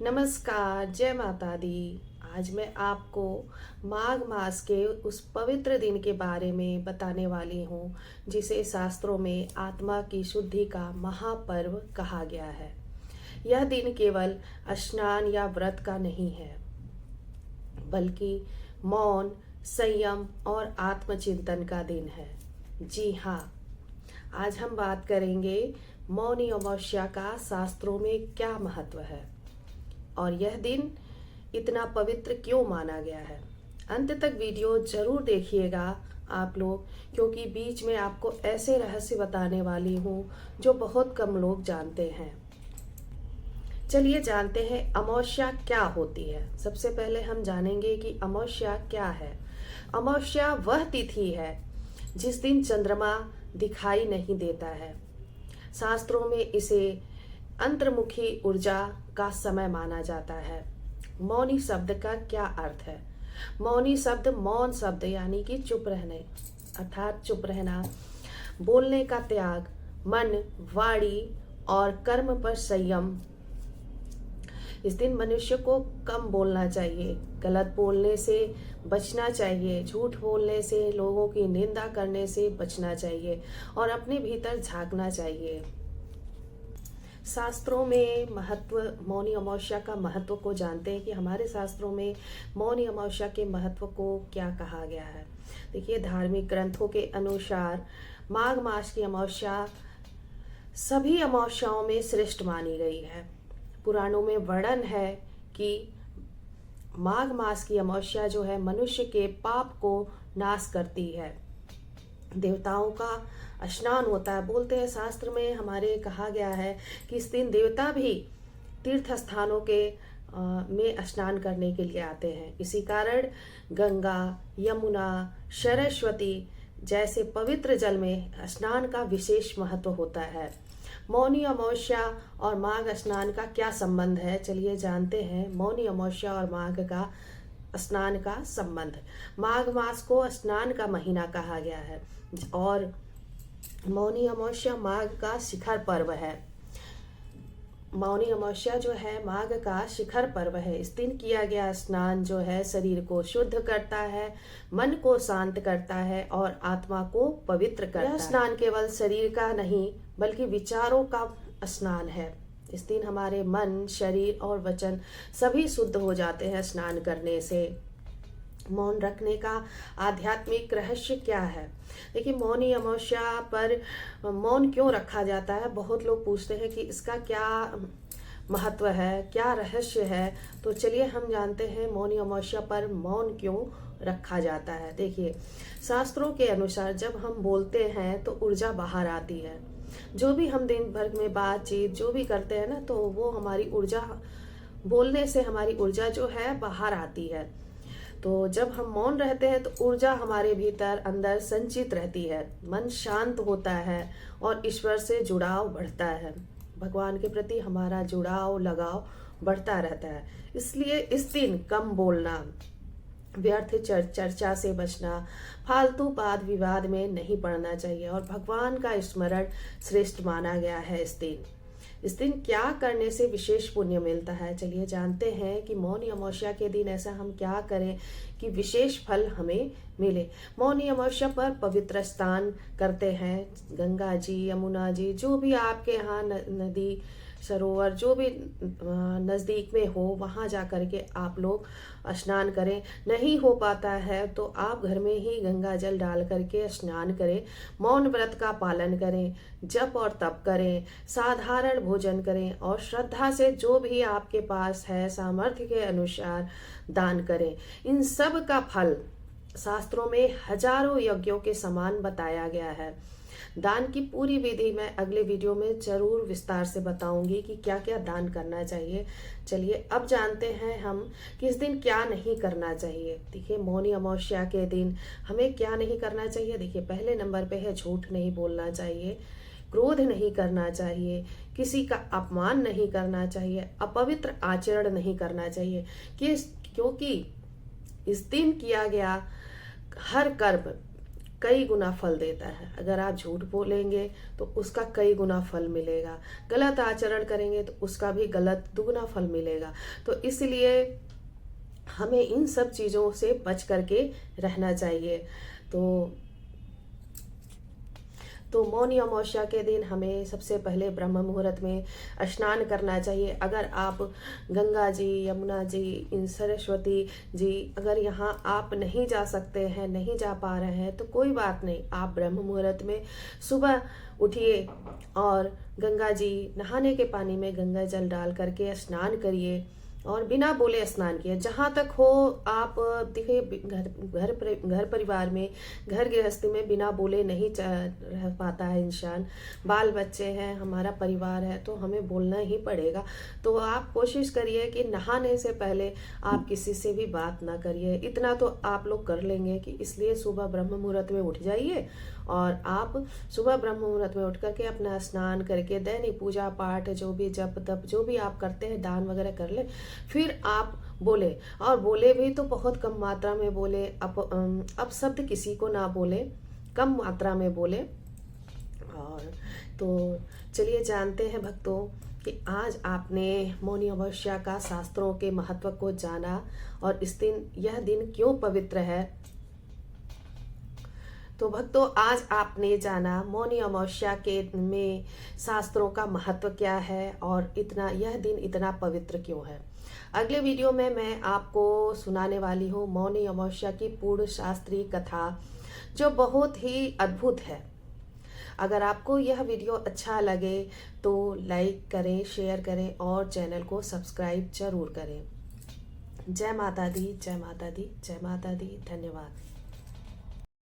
नमस्कार, जय माता दी। आज मैं आपको माघ मास के उस पवित्र दिन के बारे में बताने वाली हूँ, जिसे शास्त्रों में आत्मा की शुद्धि का महापर्व कहा गया है। यह दिन केवल स्नान या व्रत का नहीं है, बल्कि मौन, संयम और आत्मचिंतन का दिन है। जी हाँ, आज हम बात करेंगे मौनी अमावस्या का शास्त्रों में क्या महत्व है और यह दिन इतना पवित्र क्यों माना गया है। अंत तक वीडियो जरूर देखिएगा आप लोग, क्योंकि बीच में आपको ऐसे रहस्य बताने वाली हूँ जो बहुत कम लोग जानते हैं। चलिए जानते हैं अमावस्या क्या होती है। सबसे पहले हम जानेंगे कि अमावस्या क्या है। अमावस्या वह तिथि है जिस दिन चंद्रमा दिखाई नहीं देता है। शास्त्रों में इसे अंतर्मुखी ऊर्जा का समय माना जाता है। मौनी शब्द का क्या अर्थ है? मौनी शब्द मौन शब्द यानी कि चुप रहने, अर्थात चुप रहना, बोलने का त्याग, मन, वाणी और कर्म पर संयम। इस दिन मनुष्य को कम बोलना चाहिए, गलत बोलने से बचना चाहिए, झूठ बोलने से, लोगों की निंदा करने से बचना चाहिए और अपने भीतर झांकना चाहिए। शास्त्रों में महत्व, मौनी अमावस्या का महत्व को जानते हैं कि हमारे शास्त्रों में मौनी अमावस्या के महत्व को क्या कहा गया है। देखिए, धार्मिक ग्रंथों के अनुसार माघ मास की अमावस्या सभी अमावस्याओं में श्रेष्ठ मानी गई है। पुराणों में वर्णन है कि माघ मास की अमावस्या जो है मनुष्य के पाप को नाश करती है। देवताओं का स्नान होता है। बोलते हैं शास्त्र में हमारे कहा गया है कि इस दिन देवता भी तीर्थ स्थानों के में स्नान करने के लिए आते हैं। इसी कारण गंगा, यमुना, सरस्वती जैसे पवित्र जल में स्नान का विशेष महत्व होता है। मौनी अमावस्या और माघ स्नान का क्या संबंध है, चलिए जानते हैं। मौनी अमावस्या और माघ का स्नान का संबंध। माघ मास को स्नान का महीना कहा गया है और मौनी अमावस्या माघ का शिखर पर्व है। मौनी अमावस्या जो है माघ का शिखर पर्व है। इस दिन किया गया स्नान जो है शरीर को शुद्ध करता है, मन को शांत करता है और आत्मा को पवित्र करता है। यह स्नान केवल शरीर का नहीं बल्कि विचारों का स्नान है। इस दिन हमारे मन, शरीर और वचन सभी शुद्ध हो जाते हैं स्नान करने से। मौन रखने का आध्यात्मिक रहस्य क्या है? देखिए, मौनी अमावस्या पर मौन क्यों रखा जाता है? बहुत लोग पूछते हैं कि इसका क्या महत्व है, क्या रहस्य है। तो चलिए हम जानते हैं मौनी अमावस्या पर मौन क्यों रखा जाता है। देखिए, शास्त्रों के अनुसार जब हम बोलते हैं तो ऊर्जा बाहर आती है। जो भी हम दिन भर में बातचीत जो भी करते हैं ना, तो वो हमारी ऊर्जा, बोलने से हमारी ऊर्जा जो है बाहर आती है। तो जब हम मौन रहते हैं तो ऊर्जा हमारे भीतर अंदर संचित रहती है, मन शांत होता है और ईश्वर से जुड़ाव बढ़ता है। भगवान के प्रति हमारा जुड़ाव, लगाव बढ़ता रहता है। इसलिए इस दिन कम बोलना, व्यर्थ चर्चा से बचना, फालतू वाद विवाद में नहीं पड़ना चाहिए और भगवान का स्मरण श्रेष्ठ माना गया है। इस दिन क्या करने से विशेष पुण्य मिलता है, चलिए जानते हैं कि मौनी अमावस्या के दिन ऐसा हम क्या करें कि विशेष फल हमें मिले। मौनी अमावस्या पर पवित्र स्नान करते हैं। गंगा जी, यमुना जी, जो भी आपके यहाँ नदी, सरोवर जो भी नज़दीक में हो, वहाँ जा कर के आप लोग स्नान करें। नहीं हो पाता है तो आप घर में ही गंगा जल डाल करके स्नान करें। मौन व्रत का पालन करें, जप और तप करें, साधारण भोजन करें और श्रद्धा से जो भी आपके पास है सामर्थ्य के अनुसार दान करें। इन सब का फल शास्त्रों में हजारों यज्ञों के समान बताया गया है। दान की पूरी विधि मैं अगले वीडियो में जरूर विस्तार से बताऊंगी कि क्या क्या दान करना चाहिए। चलिए अब जानते हैं हम कि इस दिन क्या नहीं करना चाहिए। देखिए, मौनी अमावस्या के दिन हमें क्या नहीं करना चाहिए। देखिए, पहले नंबर पे है झूठ नहीं बोलना चाहिए, क्रोध नहीं करना चाहिए, किसी का अपमान नहीं करना चाहिए, अपवित्र आचरण नहीं करना चाहिए। क्योंकि इस दिन किया गया हर कर्म कई गुना फल देता है। अगर आप झूठ बोलेंगे तो उसका कई गुना फल मिलेगा, गलत आचरण करेंगे तो उसका भी गलत दुगना फल मिलेगा। तो इसलिए हमें इन सब चीज़ों से बच करके रहना चाहिए। तो मौनी अमावस्या के दिन हमें सबसे पहले ब्रह्म मुहूर्त में स्नान करना चाहिए। अगर आप गंगा जी, यमुना जी, इन सरस्वती जी, अगर यहाँ आप नहीं जा सकते हैं, नहीं जा पा रहे हैं, तो कोई बात नहीं, आप ब्रह्म मुहूर्त में सुबह उठिए और गंगा जी, नहाने के पानी में गंगा जल डाल करके स्नान करिए और बिना बोले स्नान किए। जहाँ तक हो आप देखिए, घर परिवार में, घर गृहस्थी में बिना बोले नहीं रह पाता है इंसान। बाल बच्चे हैं, हमारा परिवार है, तो हमें बोलना ही पड़ेगा। तो आप कोशिश करिए कि नहाने से पहले आप किसी से भी बात ना करिए। इतना तो आप लोग कर लेंगे कि इसलिए सुबह ब्रह्म मुहूर्त में उठ जाइए और आप सुबह ब्रह्म मुहूर्त में उठ करके अपना स्नान करके दैनिक पूजा पाठ, जो भी जप तप जो भी आप करते हैं, दान वगैरह कर ले। फिर आप बोले, और बोले भी तो बहुत कम मात्रा में बोले। अब शब्द किसी को ना बोले, कम मात्रा में बोले। और तो चलिए जानते हैं भक्तों कि आज आपने मौनी अमावस्या का शास्त्रों के महत्व को जाना और यह दिन क्यों पवित्र है। तो भक्तों, आज आपने जाना मौनी अमावस्या के में शास्त्रों का महत्व क्या है और यह दिन इतना पवित्र क्यों है। अगले वीडियो में मैं आपको सुनाने वाली हूँ मौनी अमावस्या की पूर्ण शास्त्रीय कथा, जो बहुत ही अद्भुत है। अगर आपको यह वीडियो अच्छा लगे तो लाइक करें, शेयर करें और चैनल को सब्सक्राइब जरूर करें। जय माता दी, जय माता दी, जय माता दी। धन्यवाद।